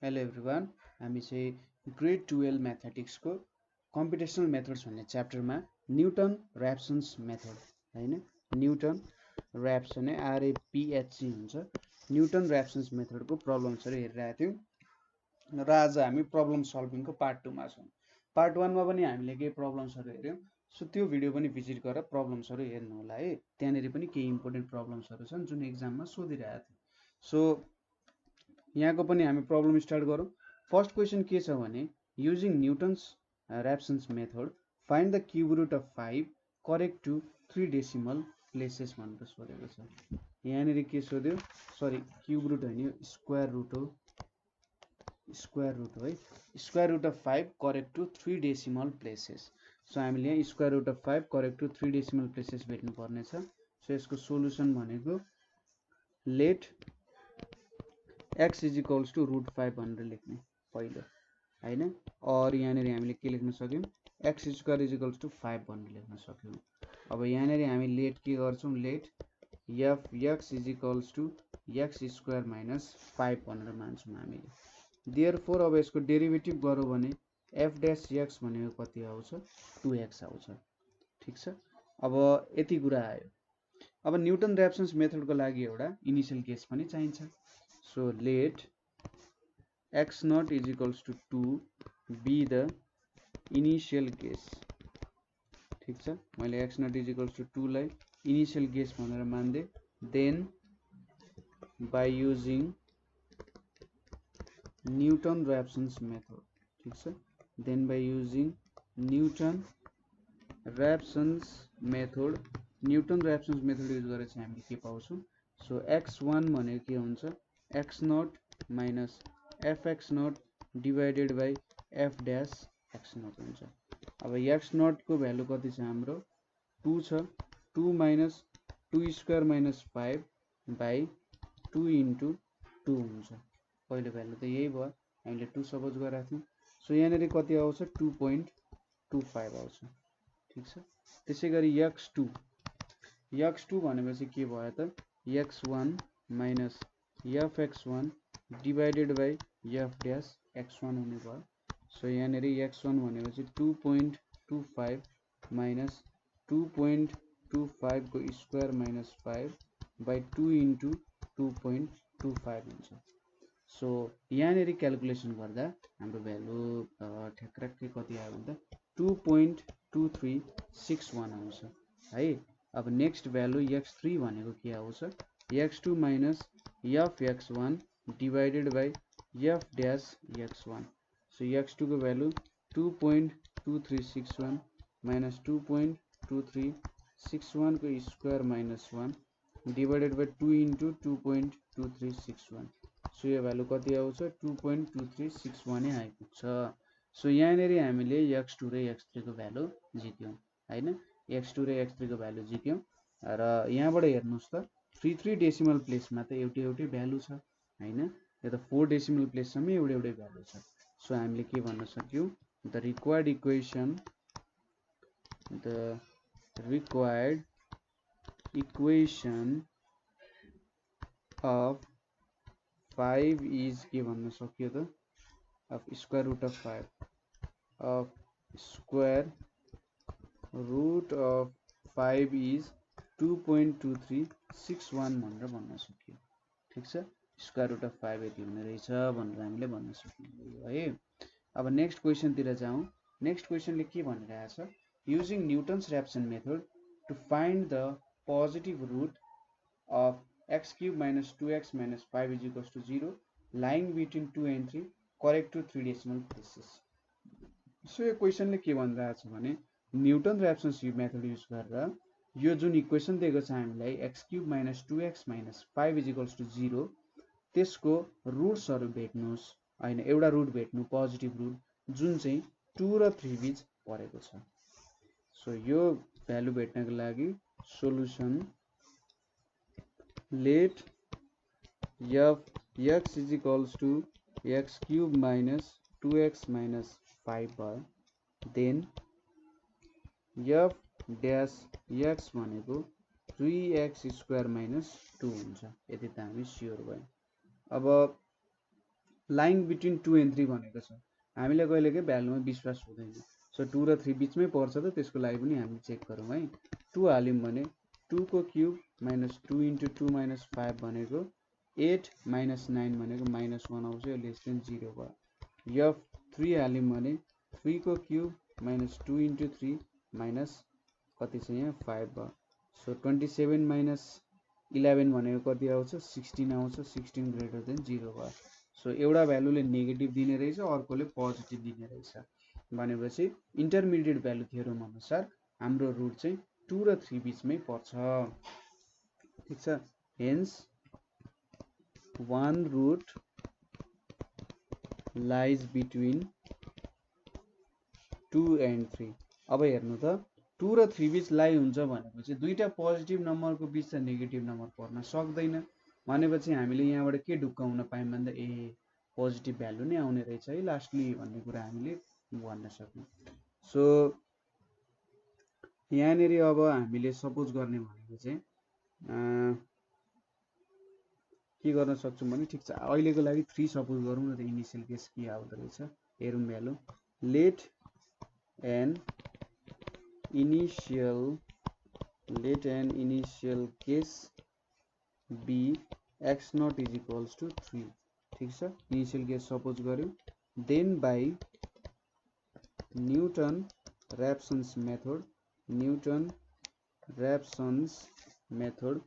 Hello everyone, हामी चाहिँ grade 12 म्याथमेटिक्सको कम्प्युटेसनल methods भन्ने च्याप्टरमा न्युटन ऱ्याप्सन्स मेथड हैन न्युटन ऱ्याप्सन आरएपीएचसी हुन्छ न्युटन ऱ्याप्सन्स मेथडको प्रब्लम्सहरू हेरिरहेको थियौँ र आज हामी प्रब्लम सल्भिङको पार्ट 2 मा छौँ। पार्ट 1 मा पनि हामीले केही प्रब्लम्सहरू हेर्यौँ, सो त्यो भिडियो पनि भिजिट गरेर प्रब्लम्सहरू हेर्नु होला है। त्यहाँनिर पनि केही इम्पोर्टेन्ट प्रब्लम्सहरू छन् जुन एक्जाममा सोधिरहेको थियो। सो यहाँको पनि हामी प्रब्लम स्टार्ट गरौँ। फर्स्ट क्वेसन के छ भने using Newton's Raphson's method find the cube root of 5 correct to 3 decimal places भनेर सोधेको छ। यहाँनिर के सोध्यो, सरी क्युब रुट होइन यो स्क्वायर रुट हो है। Square root of 5 correct to 3 decimal places. So हामीले यहाँ square root of 5 correct to 3 decimal places भेट्नु पर्नेछ। सो यसको सोलुसन भनेको let x is equals to root 5 भनेर लेख्ने पहिलो हैन, और यहाँनिर हामीले के लेख्न सक्यौँ, x square is equals to 5 भनेर लेख्न सक्यौँ। अब यहाँनिर हामी लेट के गर्छौँ, let F x is equals to x square minus 5 भनेर मान्छौँ हामीले। देयरफोर अब यसको डेरिभेटिभ गरौँ भने f डैश x भनेको कति आउँछ, 2x आउँछ। ठिक छ, अब यति कुरा आयो। अब न्युटन ऱ्याप्सन्स मेथडको लागि एउटा इनिशियल केस पनि चाहिन्छ। So let x naught is equals to 2 be the initial case। ठीक छ, मैले x naught is equals to 2 लाई initial case भनेर मान्दे। Then by using Newton Raphson's method, ठीक छ, then by using Newton Raphson's method use गरेर चाहिँ हामीले के पाउँछौँ। सो x1 भनेको के हुन्छ, x naught minus fx naught divided by f dash x naught हुन्छ। अब x naught को भ्यालु कति छ हाम्रो, 2 छ, 2 minus 2 square minus 5 by 2 into 2 हुन्छ। पहिलो भ्यालु त यही भयो, हामीले 2 सपोज गरेका थियौँ। सो यहाँनिर कति आउँछ, 2.25 आउँछ। ठीक छ, त्यसै गरी x2 भनेपछि के भयो त, x1 minus fx1 divided by f dash x1 हुने भयो। सो यहाँनिर x1 भनेपछि 2.25 minus 2.25 को स्क्वायर माइनस 5 by 2 into 2.25 हुन्छ। सो यहाँनिर क्यालकुलेसन गर्दा हाम्रो भ्यालु ठ्याक्कै कति आयो भन्दा 2.2361 आउँछ है। अब नेक्स्ट भ्यालु x3 भनेको के आउँछ, x2 minus fx1 divided by f dash x1। So x2 को भ्यालु 2.2361 minus 2.2361 को square minus 1 divided by 2 into 2.2361। So यो भ्यालु कति आउँछ, 2.2361 नै आइपुग्छ। सो यहाँनिर हामीले x2 र x3 को भ्यालु जित्यौँ हैन, x2 र x3 को भ्यालु जित्यौँ र यहाँबाट हेर्नुस् त 3 डेसिमल प्लेसमा त एउटै भ्यालु छ हैन, यो त 4 डेसिमल प्लेससम्म एउटै भ्यालु छ। सो हामीले के भन्न सक्यौँ, the required equation of 5 is के भन्न सक्यो त, of square root of 5 of square root of 5 is 2.2361 भनेर भन्न सक्यो। ठीक छ, स्क्वायर रुट अफ 5 यति हुने रहेछ भनेर हामीले भन्न सक्यौँ है। अब नेक्स्ट क्वेसनतिर जाउँ। नेक्स्ट क्वेसनले के भनिरहेछ, using Newton's Raphson method to find the positive root of x cube minus 2x minus 5 is equals to 0 lying between 2 and 3 correct to 3 decimal places. So यो क्वेसनले के भनिरहेछ भने न्युटन ऱ्याप्सन्स मेथड युज गरेर यो जुन इक्वेसन दिएको छ हामीलाई x cube minus 2x minus 5 is equals to 0, त्यसको रुट्सहरू भेट्नुहोस् हैन, एउटा रुट भेट्नु पोजिटिभ रुट जुन चाहिँ 2 र 3 बीच परेको छ। सो यो भ्यालु भेट्नको लागि solution let f x is equals to x cube minus 2x minus 5 भयो। देन f डैश x भनेको 3x स्क्वायर माइनस 2 हुन्छ, यति त हामी स्योर भयौँ। अब लाइङ बिट्विन 2 and 3 भनेको छ। हामीलाई कहिलेकै भ्यालुमा विश्वास हुँदैन। सो 2 र 3 बिचमै पर्छ त त्यसको लागि पनि हामी चेक गरौँ है। 2 हाल्यौँ भने 2 को क्युब माइनस 2 into 2 minus 5 भनेको 8 minus 9 भनेको -1 आउँछ, यो लेस देन 0 भयो। f 3 हाल्यौँ भने 3 को क्युब माइनस 2 into 3 माइनस कति छ यहाँ 5 भयो। सो 27 minus 11 भनेको कति आउँछ 16 आउँछ, 16 ग्रेटर देन 0 भयो। सो एउटा भ्यालुले नेगेटिभ दिने रहेछ, अर्कोले पोजिटिभ दिने रहेछ भनेपछि इन्टरमिडिएट भ्यालु थ्योरम अनुसार हाम्रो रुट चाहिँ 2 र 3 बिचमै पर्छ। ठीक छ, hence one root lies between 2 and 3। अब हेर्नु त 2 र 3 बिच लाई हुन्छ भनेपछि दुईटा पोजिटिभ नम्बरको बिच त नेगेटिभ नम्बर पर्न सक्दैन भनेपछि हामीले यहाँबाट के ढुक्काउन पायौँ भन्दा ए पोजिटिभ भ्यालु नै आउने रहेछ है लास्टली भन्ने कुरा हामीले भन्न सक्यौँ। सो यहाँनेरि अब हामीले सपोज गर्ने भनेको चाहिँ के गर्न सक्छौँ भने ठिक छ अहिलेको लागि 3 सपोज गरौँ न त इनिशियल केस के आउँदो रहेछ हेरौँ value. Let an initial guess be x naught is equals to 3। ठिक छ, इनिशियल केस सपोज गर्यौँ। Then by Newton Raphson's method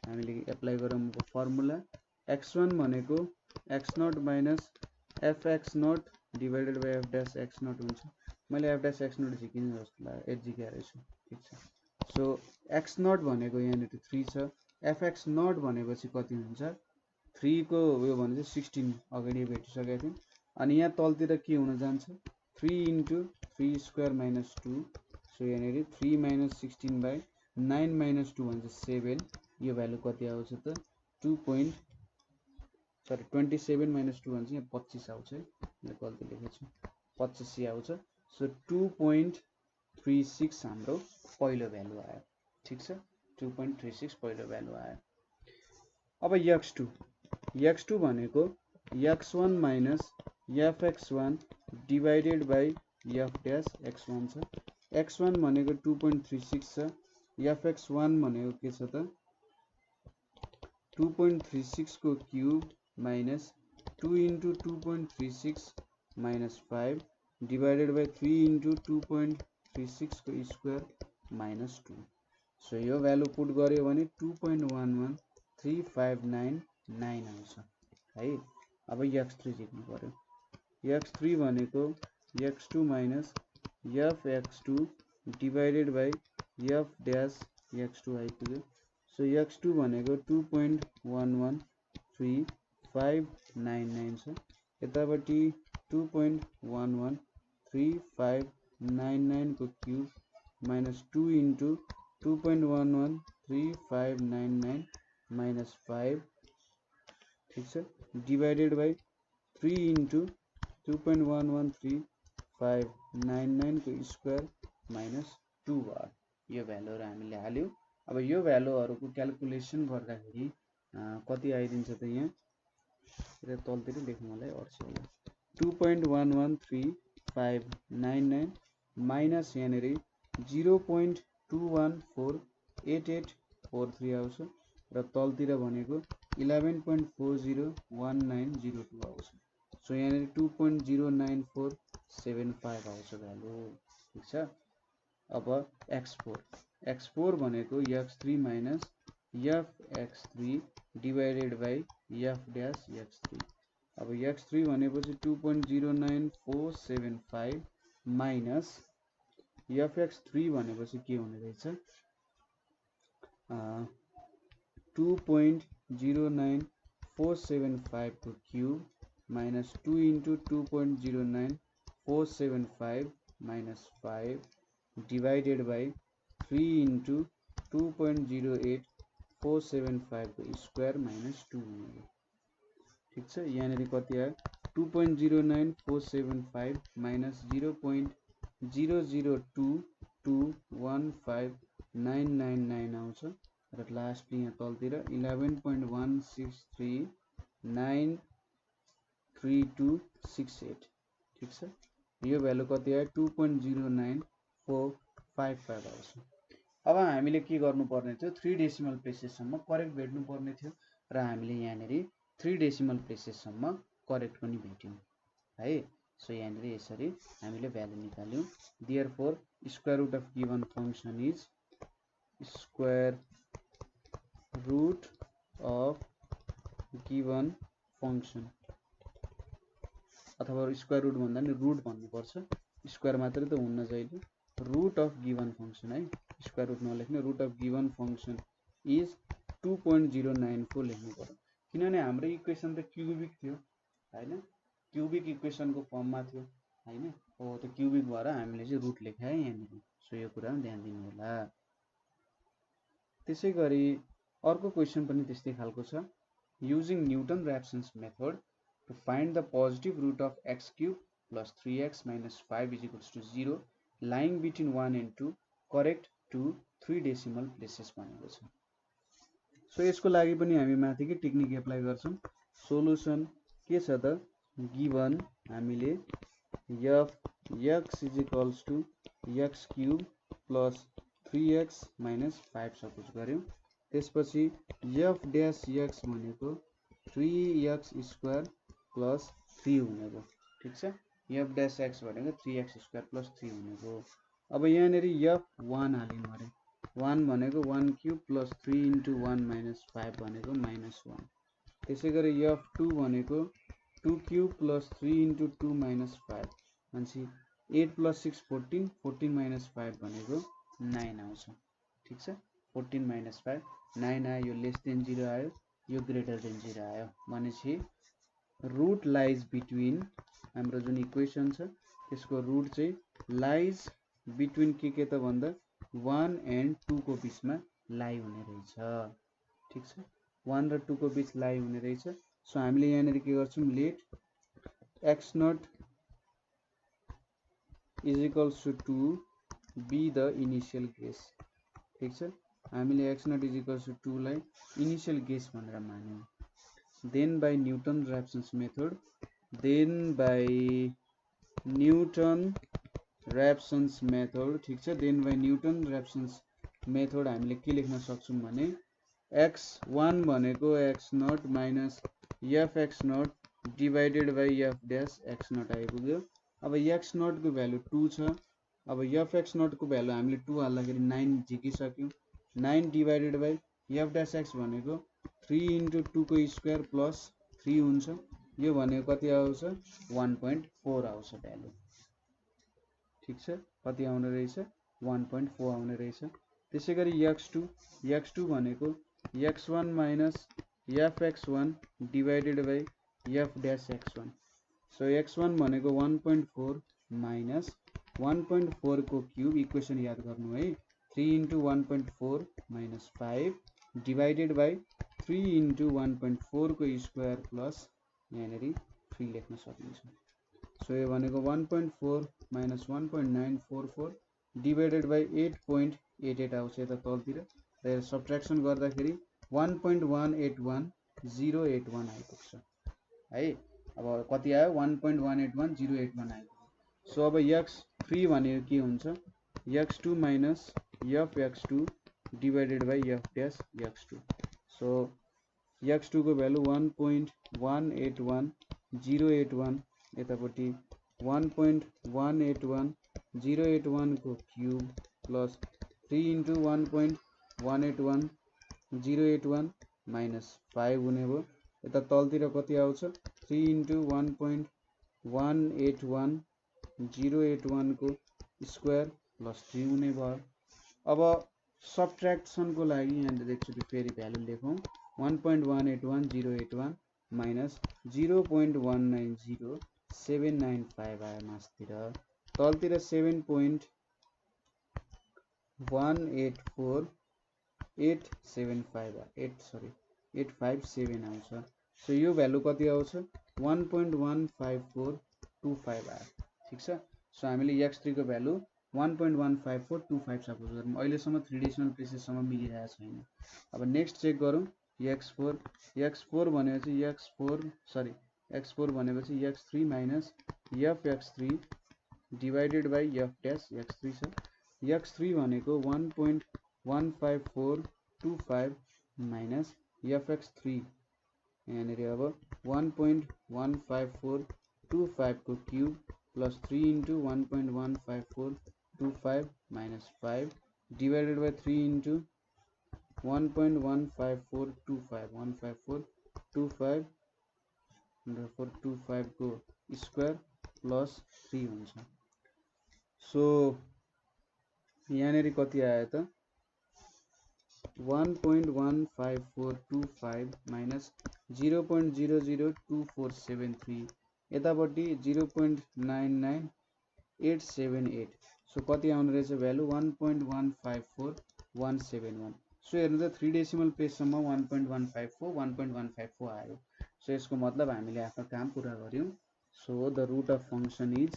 हामीले एप्लाई गरौँ फर्मुला x1 भनेको x naught minus fx naught divided by f dash x naught हुन्छ। मैले f dash x naught झिकिने जस्तो लाग्यो, झिकेको रहेछु। ठिक छ, सो x नट भनेको यहाँनिर 3 छ, fx नट भनेपछि कति हुन्छ 3 को उयो भने चाहिँ 16 अगाडि भेटिसकेको थियौँ। अनि यहाँ तलतिर के हुन जान्छ 3 into 3 square minus 2। सो यहाँनिर 3 minus 16 by 9 minus 2 भन्छ 7। यो भ्यालु कति आउँछ त 27 minus 2 भन्छ यहाँ 25 आउँछ है, मैले गल्ती लेखेको छु 85 आउँछ। सो 2.36 हाम्रो पहिलो भ्यालु आयो। ठिक छ, 2.36 पहिलो भ्यालु आयो। अब x2 भनेको x1 minus fx1 divided by f dash x1 छ। x1 भनेको 2.36 छ, fx1 भनेको के छ त 2.36 को cube minus 2 into 2.36 minus 5 divided by 3 into 2.36 को स्क्वायर माइनस 2। सो यो भ्यालु पुट गर्यो भने 2.11359 आउँछ है। अब x3 झिक्नु पर्यो। x3 भनेको x2 minus fx2 divided by f dash x2 आइपुग्यो। सो x2 भनेको 2.11359 छ, यतापट्टि 2.11359 को क्युब माइनस 2 into 2.11359 माइनस 5। ठिक छ, डिभाइडेड बाई 3 into 2.11359 को स्क्वायर माइनस 2 भयो। यो भ्यालुहरु हामीले हाल्यौं। अब यो भ्यालुहरुको क्याल्कुलेसन गर्दाखेरि कति आइदिन्छ त यहाँ तलतिर लेख्नु मलाई अर्छ होला 2.11359 माइनस यहाँनेरि 0.2148843 आउँछ र तलतिर भनेको 11.401902 आउँछ। सो यहाँनेरि 2.09475 आउँछ भ्यालु। ठीक छ, अब x4 भनेको x3 minus fx3 divided by f dash x3। अब x3 भनेपछि 2.09475 माइनस fx3 भनेपछि के हुने रहेछ 2.09475 को cube minus 2 into 2.09475 minus 5 divided by 3 into 2.08475 को स्क्वायर माइनस 2 हुने। ठीक छ, यहाँनेरि कति आयो 2.09475 माइनस 0.00221599 आउँछ र लास्ट यहाँ तलतिर 11.1639 3268 ठीक छ। यो भ्यालु कति आयो 2.09455 आउँछ। अब हामीले के गर्नुपर्ने थियो 3 डेसिमल प्लेसेससम्म करेक्ट भेट्नु पर्ने थियो र हामीले यहाँनेरि 3 डेसिमल प्लेसेससम्म करेक्ट पनि भेट्यौं है। सो यहाँनेरि यसरी हामीले भ्यालु निकाल्यौं। Therefore square root of given function is square root of given function अथवा स्क्वायर रुट भन्दा नि रुट भन्नुपर्छ, स्क्वायर मात्रै त हुन्न जहिले। रुट अफ गिवन फंक्शन है, स्क्वायर रुट नलेख्ने, root of given function is 2.094 लेख्नु पर्यो किनभने हाम्रो इक्वेसन त क्युबिक थियो हैन, क्युबिक इक्वेसनको फर्ममा थियो हैन। हो त क्युबिक भएर हामीले चाहिँ रुट लेख्या है यहाँनिर। सो यो कुरामा ध्यान दिनु होला। त्यसैगरी अर्को क्वेसन पनि त्यस्तै खालको छ। Using Newton Raphson's method to find the positive root of x cube plus 3x minus 5 is equals to 0 lying between 1 and 2 correct to 3 decimal places भनेको छ। सो यसको लागि पनि हामी माथिकै टेक्निक एप्लाई गर्छौं। सोलुसन के छ त गिवन हामीले f x is equals to x cube plus 3x minus 5 suppose गर्यौं। त्यसपछि f dash x भनेको 3x स्क्वायर प्लस 3 हुने भयो ठीक छ। f dash x भनेको 3x स्क्वायर प्लस 3 हुने भयो। अब यहाँनेरि f1 हालिनु अरे, 1 भनेको 1 क्यूब प्लस 3 into 1 minus 5 भनेको -1। त्यसैगरी f2 भनेको 2 क्यूब प्लस 3 into 2 minus 5 भनेपछि 8 plus 6 14, 14 minus 5 भनेको 9 आउँछ ठीक छ। 14 minus 5 9 आयो, यो लेस देन 0 आयो, यो ग्रेटर देन 0 आयो भनेपछि रूट लाइज बिट्विन हाम्रो जुन इक्वेसन छ त्यसको रूट चाहिँ लाइज बिट्विन के त भन्दा 1 and 2 को बीचमा लाई हुने रहेछ ठीक छ। 1 र 2 को बीच लाई हुने रहेछ। सो हामीले यहाँनेरि के गर्छौं late x0 is equals to 2 be the initial guess ठीक छ। हामीले x0 is equals to 2 लाई इनिशियल गेस भनेर मान्यौं। then by Newton Raphson's method ठीक छ। then by Newton Raphson's method हामीले के लेख्न सक्छौं भने x1 भनेको x0 minus f(x0) divided by f dash x0 आइपुग्यो। अब x0 को भ्यालु 2 छ। अब f(x0) को भ्यालु हामीले 2 हाल्दाखेरि 9 झिकिसक्यौं। 9 divided by f dash x भनेको 3 into 2 को स्क्वायर प्लस 3 हुन्छ। यो भनेको कति आउँछ 1.4 आउँछ भ्यालु ठीक छ। कति आउने रहेछ 1.4 आउने रहेछ। त्यसैगरी x2 भनेको x1 minus f(x1) divided by f dash x1। So x1 भनेको 1.4 minus 1.4 को क्यूब इक्वेसन याद गर्नु है 3 into 1.4 minus 5 divided by 3 into 1.4 को स्क्वायर प्लस यहाँनेरि 3 लेख्न सकिन्छ। सो यो भनेको 1.4 minus 1.944 divided by 8.88 आउँछ यता तलतिर र सबट्र्याक्सन गर्दाखेरि 1.181081 आइपुग्छ है। अब कति आयो 1.181081 आइपुग्यो। सो अब x3 भनेको के हुन्छ x2 minus f(x2) divided by f dash x2। So x2 को भ्यालु 1.181081 यतापट्टि 1.181081 को क्यूब प्लस 3 into 1.181081 minus 5 हुने भयो। यता तलतिर कति आउँछ 3 into 1.181081 को स्क्वायर प्लस 3 हुने भयो। अब सबट्र्याक्सन को लागि यहाँनिर एकचोटि फेरि भ्यालु लेखौं 1.181081 minus 0.190795 आयो मास्तिर, तलतिर 7.184857 आउँछ। सो यो भ्यालु कति आउँछ 1.15425 आयो ठीक छ। सो हामीले x3 को भ्यालु 1.15425 सपोज गरौँ। अहिलेसम्म 3 डेसिमल प्लेसेससम्म मिलिरहेको छैन। अब नेक्स्ट चेक गरौँ x4 भनेको चाहिँ x4 भनेपछि x3 minus fx3 divided by f dash x3 छ। x3 भनेको 1.15425 माइनस fx3 यहाँनिर अब 1.15425 को cube plus 3 into 1.15425 minus 5 divided by 3 into 1.15425 को स्क्वायर प्लस 3 हुन्छ। सो यहाँनिर कति आयो त 1.15425 माइनस 0.002473 यतापट्टि 0.99878 सो कति आउने रहेछ भ्यालु 1.154171। सो हेर्नु त 3 डेसिमल प्लेससम्म 1.154 1.154 आयो। सो यसको मतलब हामीले आफ्नो काम पुरा गर्यौं। So the root of function is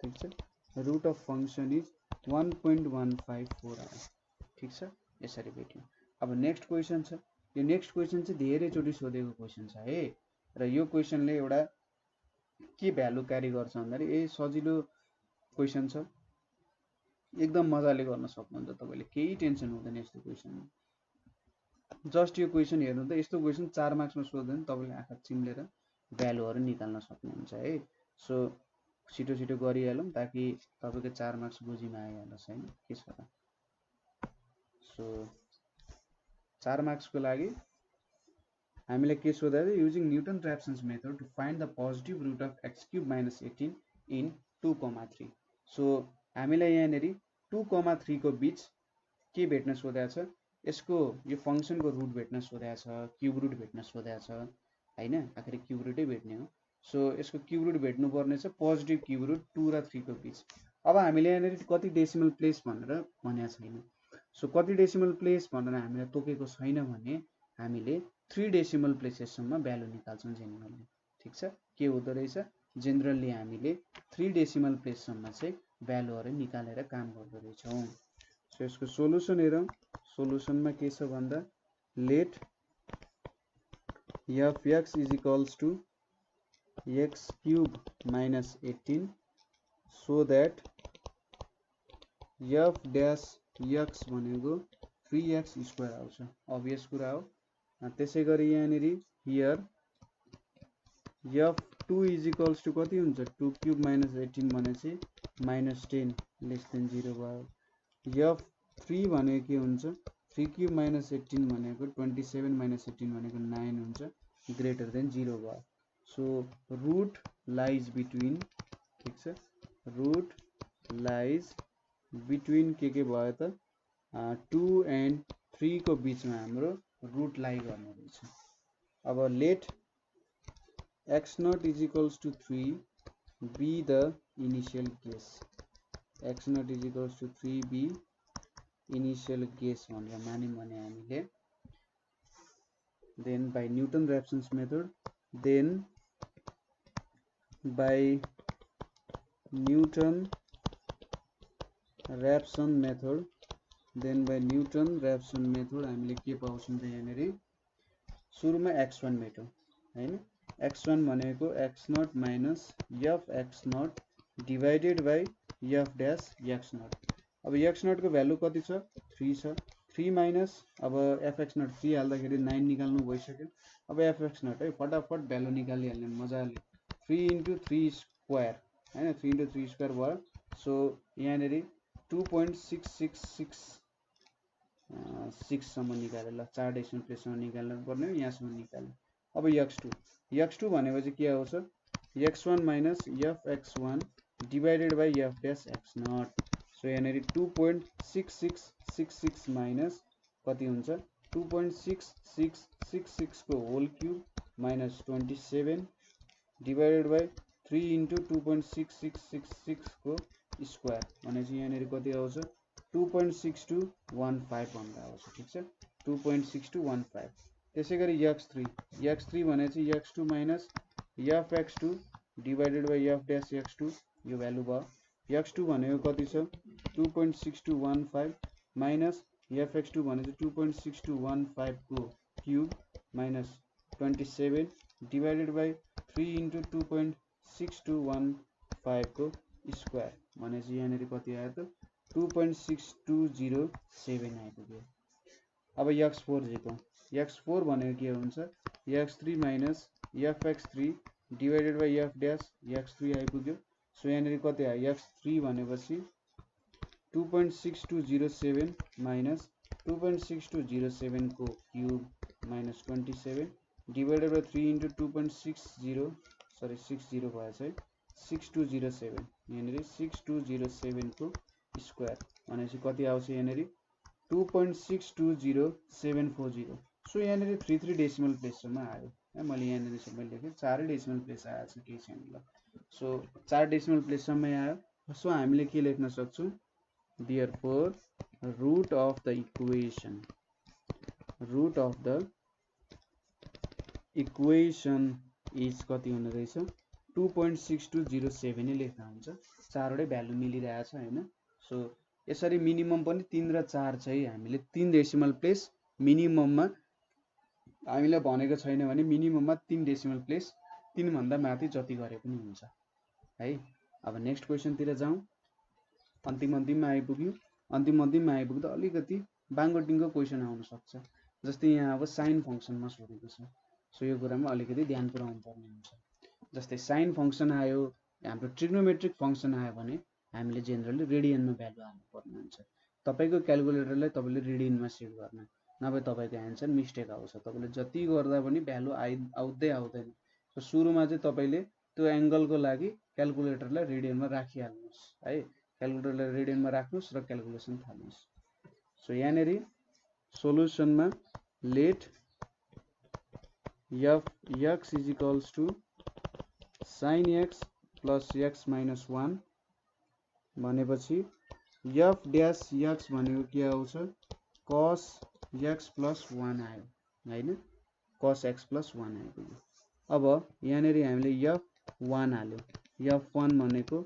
ठीक छ रुट अफ फंक्शन इज 1.154 आयो। ठीक छ यसरी भेट्यौं। अब नेक्स्ट क्वेशन छ। यो नेक्स्ट क्वेशन चाहिँ धेरै चोटी सोधेको क्वेशन छ है र यो क्वेशनले एउटा के भ्यालु क्यारी गर्छ भन्दाखेरि ए सजिलो क्वेशन छ एकदम मजाले गर्न सक्नुहुन्छ तपाईले केही टेन्सन हुँदैन यस्तो क्वेशनमा। जस्ट यो क्वेशन हेर्नु त यस्तो क्वेशन 4 मार्क्समा सोध्दैन तपाईले आँखा चिम्लेर भ्यालुहरु निकाल्न सक्नुहुन्छ है। सो छिटो छिटो गरिहालौं ताकि तपाईको 4 मार्क्स बुझिमा आइहालोस् हैन के छ त। सो 4 मार्क्स को लागि हामीले के सोधा थियो using Newton Raphson's method to find the positive root of x³ - 18 in 2,3। So हामीलाई यहाँनेरि 2,3 को बीच के भेट्न सोधेको छ यसको यो फंक्शनको रुट भेट्न सोधेको छ क्यूब रुट भेट्न सोधेको छ हैन आखिर क्यूब रुटै भेट्ने हो। सो यसको क्यूब रुट भेट्नु पर्ने छ पोजिटिभ क्यूब रुट 2 र 3 को बीच। अब हामीले यहाँनेरि कति डेसिमल प्लेस भनेर भनेको छैन। सो कति डेसिमल प्लेस भनेर हामीले तोकेको छैन भने हामीले 3 डेसिमल प्लेसेससम्म भ्यालु निकाल्छौं जेनरली। ठीक छ के हुँदो रहेछ जेनरली हामीले 3 डेसिमल प्लेससम्म चाहिँ भ्यालुहरु निकालेर काम गर्दो रहेछौं। सो यसको सोलुसन हेरौं। सोलुसनमा के छ भन्दा let fx is equals to x³ minus 18 so that f dash x भनेको 3x स्क्वायर आउँछ अभियस कुरा हो। त्यसैगरी यहाँनेरि here f2 is equals to कति हुन्छ 2³ माइनस 18 भनेपछि माइनस 10 लेस देन 0 भयो। f3 भनेको के हुन्छ 3³ माइनस 18 भनेको 27 माइनस 18 भनेको 9 हुन्छ ग्रेटर देन 0 भयो। सो रुट लाइज बिट्विन ठीक छ रुट लाइज बिट्विन के भयो त 2 एन्ड 3 को बीचमा हाम्रो रुट लाई गर्ने रहेछ। अब let x0 is equals to 3 be the initial guess x0 is equals to 3 be initial guess भनेर मान्यौं भने हामीले then by Newton Raphson's method then by Newton Raphson method हामीले के पाउँछौं त यहाँनेरि सुरुमा x1 मेटौं हैन x1 भनेको x0 minus fx0 divided by f dash x0। अब x0 को भ्यालु कति छ 3 छ 3 माइनस अब fx0 3 हाल्दाखेरि 9 निकाल्नु भइसक्यो। अब fx0 है फटाफट भ्यालु निकालिहाल्ने मजाले 3 इन्टु 3 स्क्वायर हैन 3 इन्टु 3 स्क्वायर भयो। सो यहाँनेरि 2.6666 सम्म निकाले ल 4 डेसिमल प्लेससम्म निकाल्नु पर्ने हो यहाँसम्म निकाल्नु। अब x2 भनेपछि के आउँछ x1 minus fx1 divided by f dash x0। So यहाँनेरि 2.6666 माइनस कति हुन्छ 2.6666 को whole cube minus 27 divided by 3 into 2.6666 को स्क्वायर भनेपछि यहाँनेरि कति आउँछ 2.6215 भनेर आउँछ। ठीक छ 2.6215। त्यसैगरी x3 भनेपछि x2 minus fx2 divided by f dash x2 यो भ्यालु भयो। x2 भनेको कति छ 2.6215 माइनस fx2 भने चाहिँ 2.6215 को cube minus 27 divided by 3 into 2.6215 को स्क्वायर भनेपछि यहाँनिर कति आयो त 2.6207 आइपुग्यो। अब x4 जिकौँ। x4 भनेको के हुन्छ x3 minus fx3 divided by f dash x3 आइपुग्यो। सो यहाँनिर कति आयो x3 भनेपछि 2.6207 माइनस 2.6207 को cube minus 27 divided by 3 into 60 भएछ है 6207 यहाँनिर 6207 को स्क्वायर भनेपछि कति आउँछ यहाँनिर 2.620,740। सो यहाँनिर 3 डेसिमल प्लेससम्म आयो है। मैले यहाँनिर सबै लेखेँ 4 डेसिमल प्लेस आएछ केही छैन ल। सो 4 डेसिमल प्लेससम्म आयो। सो हामीले के लेख्न सक्छौँ therefore root of the equation is कति हुने रहेछ 2.6207 नै लेख्दा हुन्छ। चारवटै भ्यालु मिलिरहेछ हैन। सो यसरी मिनिमम पनि 3 र 4 चाहिँ हामीले 3 डेसिमल प्लेस मिनिमममा हामीले भनेको छैन भने मिनिमममा 3 डेसिमल प्लेस 3 भन्दा माथि जति गरे पनि हुन्छ है। अब नेक्स्ट क्वेशन तिर जाउँ। अन्तिममा आइपुग्यो। अन्तिममा आइपुग्दा अलिकति बाङ्गोटिङको क्वेशन आउन सक्छ। जस्तै यहाँ अब साइन फंक्सनमा सोधेको छ। सो यो कुरामा अलिकति ध्यान पुर्याउनु पर्ने हुन्छ। जस्तै साइन फंक्सन आयो हाम्रो ट्रिग्नोमेट्रिक फंक्सन आयो भने हामीले जेनरली रेडियनमा भ्यालु हाल्नु पर्ने हुन्छ। तपाईको क्याल्कुलेटरलाई तपाईले रेडियनमा सेभ गर्न नभए तपाईको आन्सर मिस्टेक आउँछ। तपाईले जति गर्दा पनि भ्यालु आउँदै आउँदैन। सो सुरुमा चाहिँ तपाईले त्यो एंगलको लागि क्याल्कुलेटरलाई रेडियनमा राखिहाल्नुस् है। क्याल्कुलेटरलाई रेडियनमा राख्नुस् र क्याल्कुलेसन थाल्नुस्। सो यहाँनेरि सोलुसनमा late x is equals to sin x plus x minus 1 भनेपछि f dash x भनेको के आउँछ cos x plus 1 आयो हैन। cos x plus 1 आइपुग्यो। अब यहाँनेरि हामीले f1 हाल्यो। f1 भनेको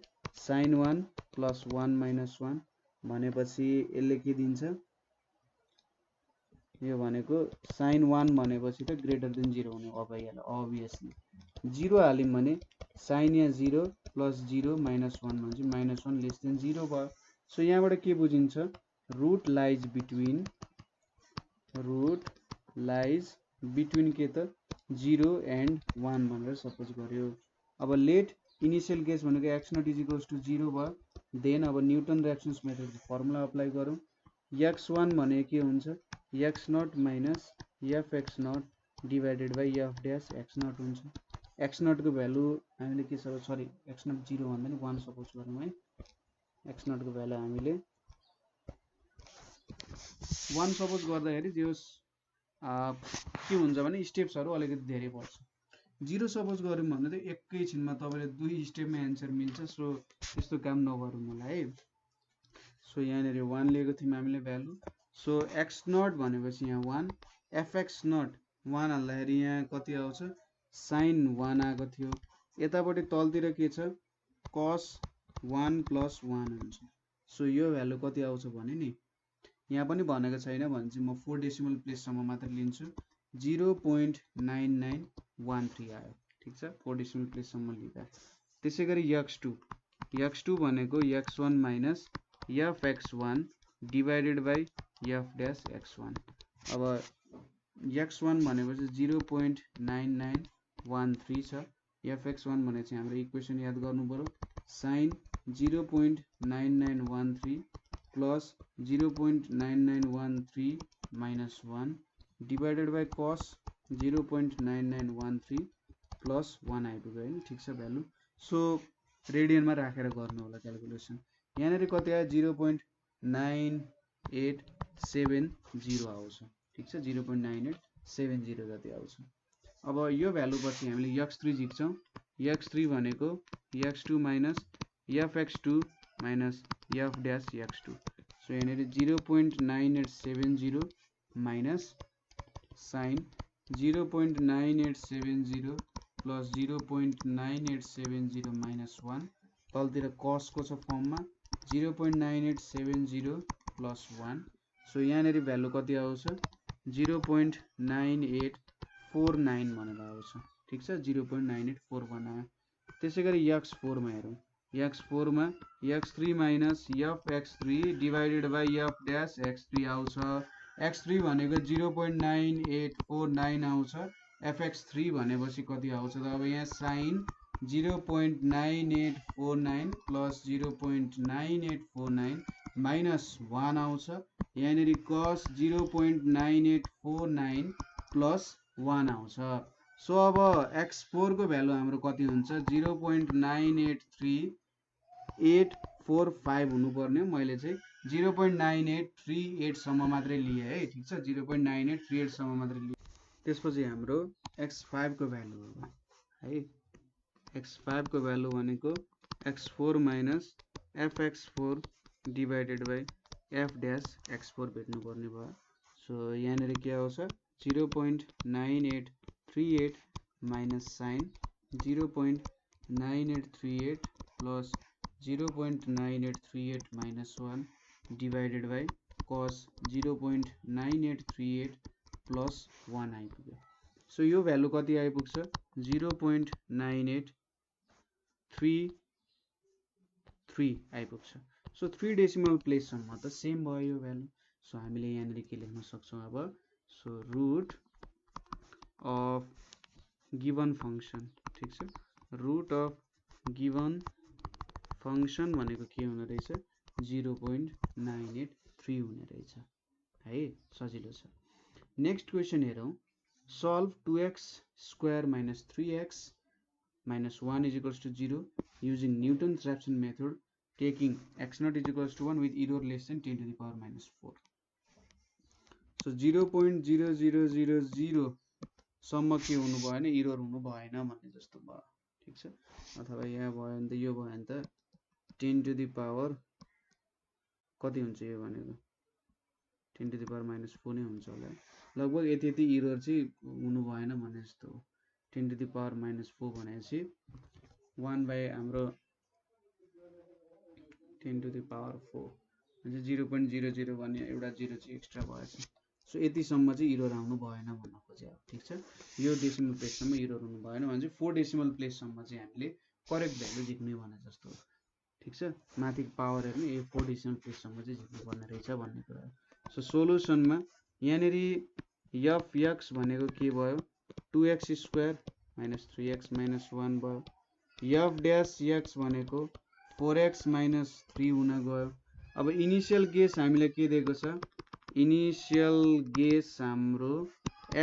sin 1 plus 1 minus 1 भनेपछि यसले के दिन्छ यो भनेको sin 1 भनेपछि त ग्रेटर देन 0 हुने भइहाल्यो अभियसली। 0 हाल्यौं भने sin या 0 plus 0 minus 1 भनेपछि minus 1 लेस देन 0 भयो। सो यहाँबाट के बुझिन्छ रूट लाइज बिट्विन के त 0 एन्ड 1 भनेर सपोज गर्यो। अब लेट इनिशियल केस भनेको x naught is equals to 0 भयो। देन अब न्यूटन रिएक्सन्स मेथडको फर्मुला अप्लाई गरौँ। x1 भनेको के हुन्छ x naught minus fx naught divided by f dash x naught हुन्छ। x नट को भ्यालु हामीले के सपोज सरी x नट 0 भन्दा नि 1 सपोज गरौँ है। x नट को भ्यालु हामीले 1 सपोज गर्दाखेरि जे होस् के हुन्छ भने स्टेप्सहरु अलिकति धेरै पर्छ। 0 सपोज गर्यौं भने त एकैछिनमा तपाईले 2 स्टेपमा आन्सर मिल्छ। सो त्यस्तो काम नगरौँ होला है। सो यहाँनेरि 1 लिएको थियौं हामीले भ्यालु। सो x नट भनेपछि यहाँ 1 fx नट 1 हाल्दाखेरि यहाँ कति आउँछ sin 1 आएको थियो। यतापटि तलतिर के छ cos 1 plus 1 हुन्छ। सो यो भ्यालु कति आउँछ भने नि यहाँ पनि भनेको छैन भने चाहिँ म 4 डेसिमल प्लेससम्म मात्र लिन्छु। 0.9913 आयो। ठीक छ 4 डेसिमल प्लेससम्म लिँदा। त्यसैगरी x2 भनेको x1 minus fx1 divided by f dash x1। अब x1 भनेपछि 0.9913 छ। fx1 भने चाहिँ हाम्रो इक्वेसन याद गर्नु पर्यो sin 0.9913 plus 0.9913 minus 1 divided by cos 0.9913 plus 1 आइपुग्यो हैन। ठीक छ भ्यालु। सो रेडियनमा राखेर गर्नु होला क्याल्कुलेसन। यहाँनेरि कति आयो 0.9870 आउँछ। ठीक छ 0.9870 जति आउँछ। अब यो भ्यालु पछि हामीले x3 झिक्छौं। x3 भनेको x2 minus fx2 minus f dash x2। So यहाँनेरि 0.9870 माइनस sin 0.9870 प्लस 0.9870 माइनस 1 तलतिर cos को छ फर्ममा 0.9870 प्लस 1। सो यहाँनिर भ्यालु कति आउँछ 0.9849 भनेर आउँछ ठीक छ 0.9841 आयो त्यसै गरी x4 मा हेरौँ x4 मा x3 minus fx3 divided by f dash x3 आउँछ x3 भनेको 0.9849 आउँछ fx3 भनेपछि कति आउँछ त अब यहाँ साइन 0.9849 प्लस 0.9849 माइनस 1 आउँछ यहाँनिर cos 0.9849 प्लस 1 आउँछ सो अब x4 को भ्यालु हाम्रो कति हुन्छ 0.983845 हुनुपर्ने मैले चाहिँ 0.9838 सम्म मात्रै लिए है ठीक छ 0.9838 सम्म मात्रै लिए त्यसपछि हाम्रो x5 को भ्यालु हो है x5 को भ्यालु भनेको x4 minus fx4 divided by f dash x4 भेट्नु पर्ने भयो सो यहाँनिर के आउँछ 0.9838 minus sine 0.9838 plus 0.9838 minus 1 divided by cos 0.9838 plus 1 आइपुग्यो सो यो भ्यालु कति आइपुग्छ 0.9833 आइपुग्छ सो 3 डेसिमल प्लेस सम्म त सेम भयो यो भ्यालु सो हामीले यहाँनिर के लेख्न सक्छौँ अब so root of given function ठीक छ रुट अफ गिवन फंक्सन भनेको के हुने रहेछ 0.983 हुने रहेछ है सजिलो छ नेक्स्ट क्वेशन हेरौँ solve 2x square minus 3x minus 1 is equals to 0 using Newton's Raphson method taking x naught is equals to 1 with error less than 10 to the power minus 4. So 0.0000 सम्म के हुनु भएन एरर हुनु भएन भन्ने जस्तो भयो ठीक छ अथवा यहाँ भयो भने त यो भयो भने त 10 to the power कति हुन्छ यो भनेको 10 to the power minus 4 नै हुन्छ होला लगभग यति एरर चाहिँ हुनु भएन भन्ने जस्तो हो 10 to the power minus 4 भनेपछि 1 by हाम्रो 10 to the power 4 म्हणजे 0.00 भन्ने एउटा 0 चाहिँ एक्स्ट्रा भएछ सो यति सम्म चाहिँ एरर आउनु भएन भन्न खोजे अब ठीक छ यो डेसिमल प्लेस सम्म एरर हुनु भएन भने चाहिँ 4 डेसिमल प्लेस सम्म चाहिँ हामीले करेक्ट भ्यालु झिक्ने भने जस्तो हो ठीक छ माथि पावर हेर्नु यो 4 डेसिमल प्लेस सम्म चाहिँ झिक्नु पर्ने रहेछ भन्ने कुरा सो सोलुसनमा यहाँनेरि fx भनेको के भयो 2x square minus 3x minus 1 भयो f dash x भनेको 4x minus 3 हुन गयो अब इनिशियल गेस हामीले के दिएको छ इनिशियल गेस हाम्रो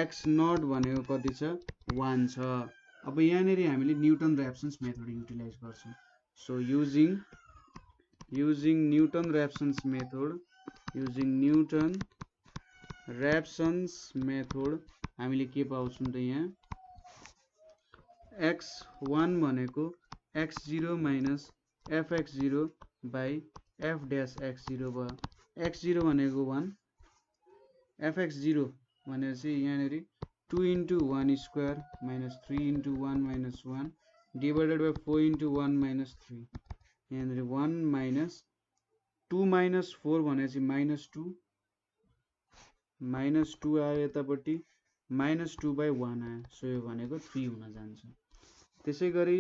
x नट भनेको कति छ 1 छ अब यहाँनेरि हामीले न्यूटन र्याप्सन्स मेथड युटिलाइज गर्छौं so using Newton Raphson's method हामीले के पाउँछौं त यहाँ x1 भनेको x0 minus fx0 by f dash x0 भयो x0 भनेको 1 fx0 भनेपछि यहाँनेरि 2 into 1 square minus 3 into 1 minus 1 divided by 4 into 1 minus 3 यहाँनेरि 1 minus 2 minus 4 भनेपछि minus 2 आयो यतापट्टि minus 2 by 1 आयो सो यो भनेको 3 हुन जान्छ त्यसैगरी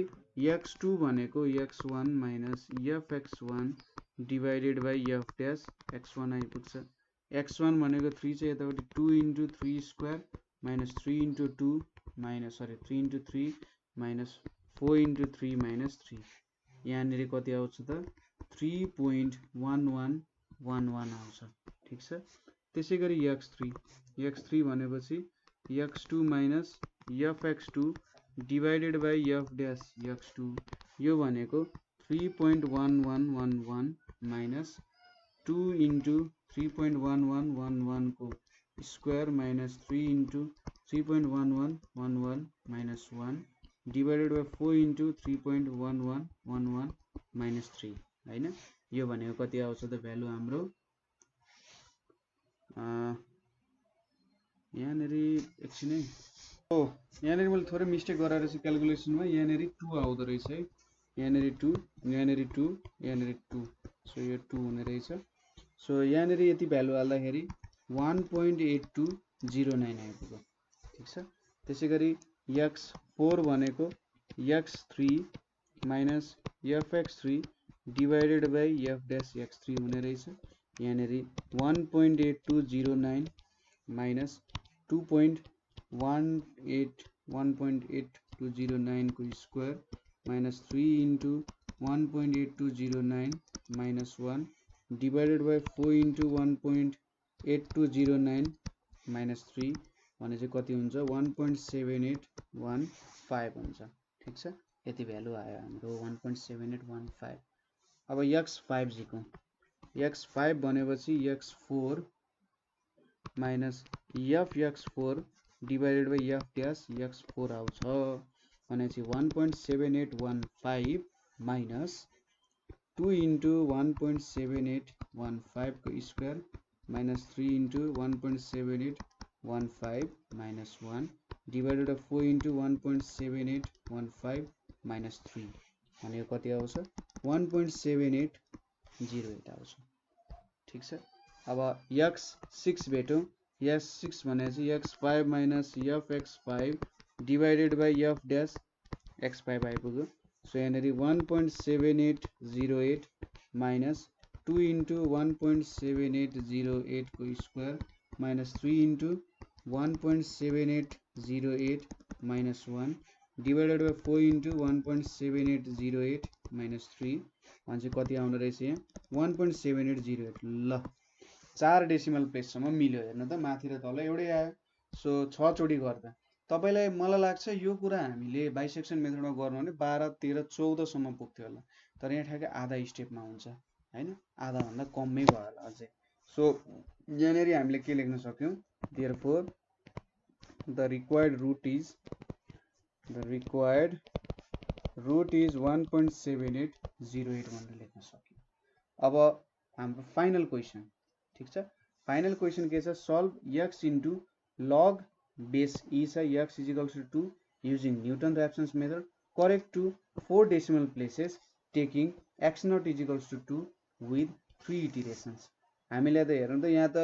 x2 भनेको x1 minus fx1 divided by f dash x1 आइपुग्छ x1 भनेको 3 चाहिँ यतापट्टि 2 into 3 square minus 3 into 2 minus 3 into 3 minus 4 into 3 minus 3 यहाँनेरि कति आउँछ त 3.1111 आउँछ ठीक छ त्यसैगरी x3 भनेपछि x2 minus fx2 divided by f dash x2 यो भनेको 3.1111 minus 2 into 3.1111 को square minus 3 into 3.1111 minus 1 divided by 4 into 3.1111 minus 3 हैन यो भनेको कति आउँछ त भ्यालु हाम्रो यहाँनेरि एकछिन है यहाँनेरि मैले थोरै मिस्टेक गरेर चाहिँ क्याल्कुलेसनमा यहाँनेरि 2 आउँदो रहेछ है यहाँनेरि 2 यहाँनेरि 2 यहाँनेरि 2 सो यो 2 हुने रहेछ सो यहाँनेरि यति भ्यालु हाल्दाखेरि 1.8209 आइपुग्यो ठीक छ। त्यसैगरी x4 भनेको x3 minus fx3 divided by f dash x3 हुने रहेछ। यहाँनेरि 1.8209 माइनस 1.8209 को square minus 3 into 1.8209 minus 1 divided by 4 into 1.8209 minus 3 भने चाहिँ कति हुन्छ 1.7815 हुन्छ ठीक छ। यति भ्यालु आयो हाम्रो 1.7815। अब x5 जिकौँ। x5 भनेपछि x4 minus fx4 divided by f dash x4 आउँछ भनेपछि 1.7815 माइनस 2 इन्टु 1.7815 को square minus 3 into 1.7815 minus 1 divided by 4 into 1.7815 minus 3 भनेको कति आउँछ 1.7808 आउँछ ठीक छ। अब x6 भेटौँ। x6 भनेपछि x5 minus fx5 divided by f dash x5 आइपुग्यो। सो यहाँनेरि 1.7808 माइनस 2 इन्टु 1.7808 को square minus 3 into 1.7808 minus 1 divided by 4 into 1.7808 minus 3 भने चाहिँ कति आउने रहेछ यहाँ 1.7808। ल 4 डेसिमल प्लेससम्म मिल्यो। हेर्नु त माथि र तल एउटै आयो। सो 6 चोटि गर्दा तपाईलाई मलाई लाग्छ यो कुरा हामीले बाइसेक्सन मेथडमा गर्नु भने 12 13 14 सम्म पुग्थ्यो होला। तर यहाँ ठ्याक्कै आधा स्टेपमा हुन्छ हैन, आधा भन्दा कमै भयो होला अझै। सो यहाँनेरि हामीले के लेख्न सक्यौं therefore the required root is 1.7808 भनेर लेख्न सक्यौं। अब हाम्रो फाइनल क्वेशन ठीक छ। फाइनल क्वेशन के छ solve x into log base e छ x is equals to 2 using Newton-Raphson's method correct to 4 decimal places taking x naught is equals to 2 with 3 iterations। हामीले त हेरौँ त यहाँ त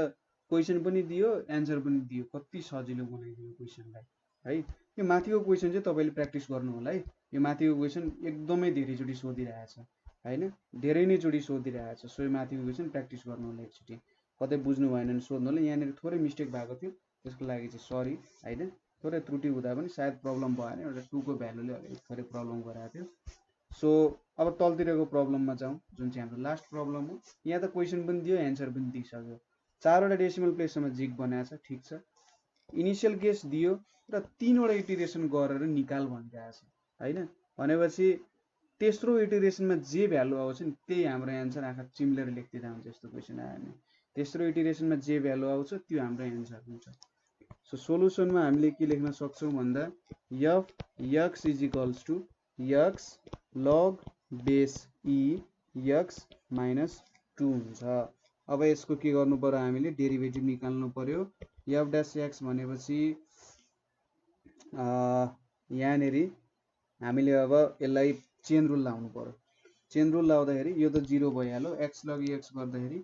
क्वेशन पनि दियो एन्सर पनि दियो, कति सजिलो बनाइदियो क्वेशनलाई है। यो माथिको क्वेशन चाहिँ तपाईले प्र्याक्टिस गर्नु होला है। यो माथिको क्वेशन एकदमै धेरै चोटी सोधिरहेछ हैन, धेरै नै चोटी सोधिरहेछ। सो यो माथिको क्वेशन प्र्याक्टिस गर्नु होला एकचोटी। कतै बुझ्नु भएन भने सोध्नु होला। यहाँनेरि थोरै मिस्टेक भएको थियो त्यसको लागि चाहिँ सरी हैन। थोरै त्रुटि हुँदा पनि सायद प्रब्लम भएन, एउटा 2 को भ्यालुले अलिकति थोरै प्रब्लम गराएको थियो। सो अब तलतिरको प्रब्लममा जाउँ जुन चाहिँ हाम्रो लास्ट प्रब्लम हो। यहाँ त क्वेशन पनि दियो एन्सर पनि दिइसक्यो। 4 वटा डेसिमल प्लेससम्म जिग बनाएको छ ठीक छ। इनिशियल गेस दियो र 3 वटा इटरेसन गरेर निकाल भनिरहेको छ हैन। भनेपछि तेस्रो इटरेसनमा जे भ्यालु आउँछ नि त्यही हाम्रो एन्सर। आँखा चिम्लेर लेख्दिँदा हुन्छ यस्तो क्वेशन आयो भने। तेस्रो इटरेसनमा जे भ्यालु आउँछ त्यो हाम्रो एन्सर हुन्छ। सो सोलुसनमा हामीले के लेख्न सक्छौं भन्दा f x is equals to x log base e x minus 2 हुन्छ। अब यसको के गर्नु पर्यो हामीले डेरिभेटिभ निकाल्नु पर्यो। f dash x भनेपछि यहाँनेरि हामीले अब यसलाई चेन रुल लाउनु पर्यो। चेन रुल लाउँदाखेरि यो त 0 भइहाल्यो। x log x गर्दाखेरि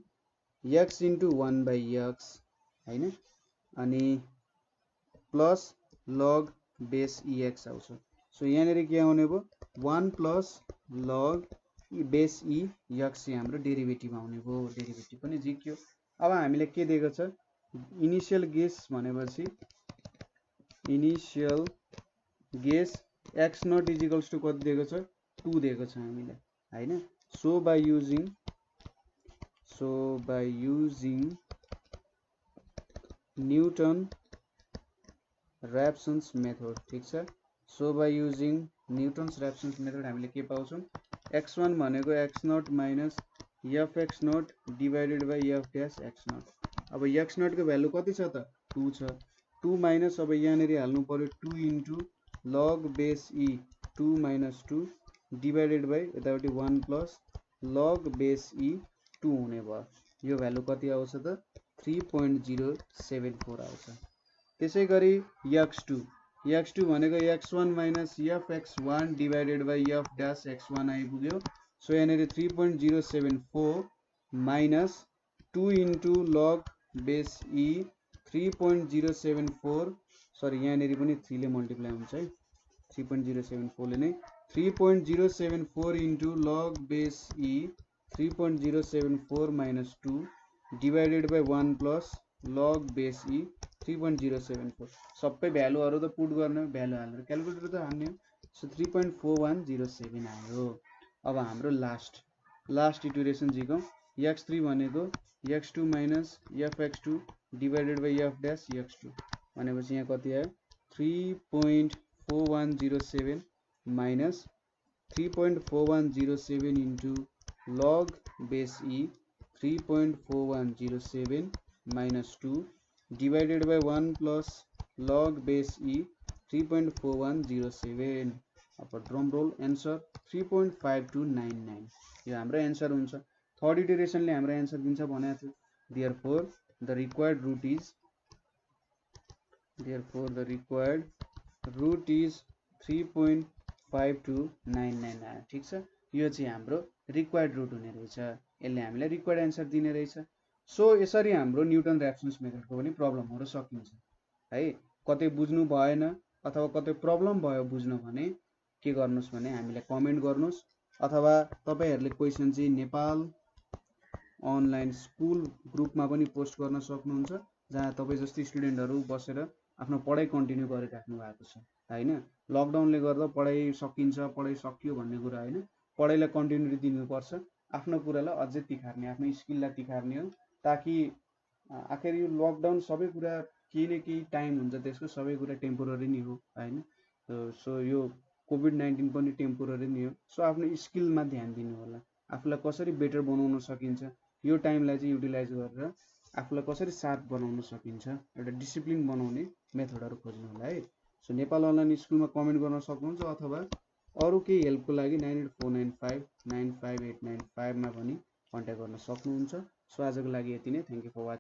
x into 1 by x हैन, अनि प्लस log base ex आउँछ। सो यहाँनेरि के आउने भयो 1 plus log base e x हाम्रो डेरिभेटिभ आउने भयो। डेरिभेटिभ पनि जिक्यो। अब हामीले के दिएको छ इनिशियल गेस भनेपछि initial guess x naught is equals to कति दिएको छ 2 दिएको छ हामीले हैन। So by using Newton Raphson's method ठीक छ। So by using Newton's Raphson's method हामीले के पाउँछौं x1 भनेको x naught minus fx naught divided by f dash x naught. अब x नट को भ्यालु कति छ त 2 छ। 2 माइनस अब यहाँनेरि हाल्नु पर्यो 2 into log base e 2 minus 2 divided by यतापट्टि 1 प्लस log base e 2 हुने भयो। यो भ्यालु कति आउँछ त 3.074 आउँछ। त्यसै गरी x2 भनेको x1 minus fx1 divided by f dash x1 आइपुग्यो। सो यहाँनेरि 3.074 minus 2 into log base e 3.074 सरी यहाँनिर पनि 3 ले मल्टिप्लाई हुन्छ है 3.074 ले नै 3.074 into log base e 3.074 minus 2 divided by 1 plus log base e 3.074 सबै भ्यालुहरू त पुट गर्ने भ्यालु हालेर क्यालकुलेटर त हाल्ने हो सो 3.4107 आयो अब हाम्रो लास्ट इटरेसन झिकौँ x3 भनेको x2 minus fx2 divided by f dash x2 भनेपछि यहाँ कति आयो 3.4107 minus 3.4107 into log base e 3.4107 minus 2 divided by 1 plus log base e 3.4107 अब ड्रम रोल एन्सर 3.5299 यो हाम्रो एन्सर हुन्छ थर्ड इटरेसनले हाम्रो एन्सर दिन्छ भनेको थियो therefore the required root is 3.5299 आयो ठीक छ यो चाहिँ हाम्रो रिक्वायर्ड रुट हुने रहेछ यसले हामीलाई रिक्वायर्ड एन्सर दिने रहेछ सो यसरी हाम्रो न्युटन ऱ्याप्सन्स मेथडको पनि प्रब्लमहरू सकिन्छ है कतै बुझ्नु भएन अथवा कतै प्रब्लम भयो बुझ्न भने के गर्नुस् भने हामीलाई कमेन्ट गर्नुस् अथवा तपाईहरुले क्वेशन चाहिँ नेपाल अनलाइन स्कुल ग्रुपमा पनि पोस्ट गर्न सक्नुहुन्छ जहाँ तपाई जस्तै स्टुडेन्टहरु बसेर आफ्नो पढाइ कन्टिन्यू गरिराख्नु भएको छ हैन लकडाउनले गर्दा पढाइ सकिन्छ पढाइ सकियो भन्ने कुरा हैन पढाइलाई कन्टिन्युटी दिनुपर्छ आफ्नो कुरालाई अझै तिखार्ने आफ्नो स्किललाई तिखार्ने हो ताकि आखिर यो लकडाउन सबै कुरा केही न केही टाइम हुन्छ त्यसको सबै कुरा टेम्पोररी नै हो हैन सो यो कोभिड-19 पनि टेम्पोररी नै हो सो आफ्नो स्किलमा ध्यान दिनु होला आफुलाई कसरी बेटर बनाउन सकिन्छ यो टाइमलाई चाहिँ युटिलाइज गरेर आफुलाई कसरी शार्प बनाउन सकिन्छ एउटा डिसिप्लिन बनाउने मेथडहरु खोज्नु होला है सो नेपाल अनलाइन स्कुलमा कमेन्ट गर्न सक्नुहुन्छ अथवा अरु केही हेल्पको लागि 9849595895 मा पनि कन्ट्याक्ट गर्न सक्नुहुन्छ सो आजको लागि यति नै थ्यांक यू फर वाचिङ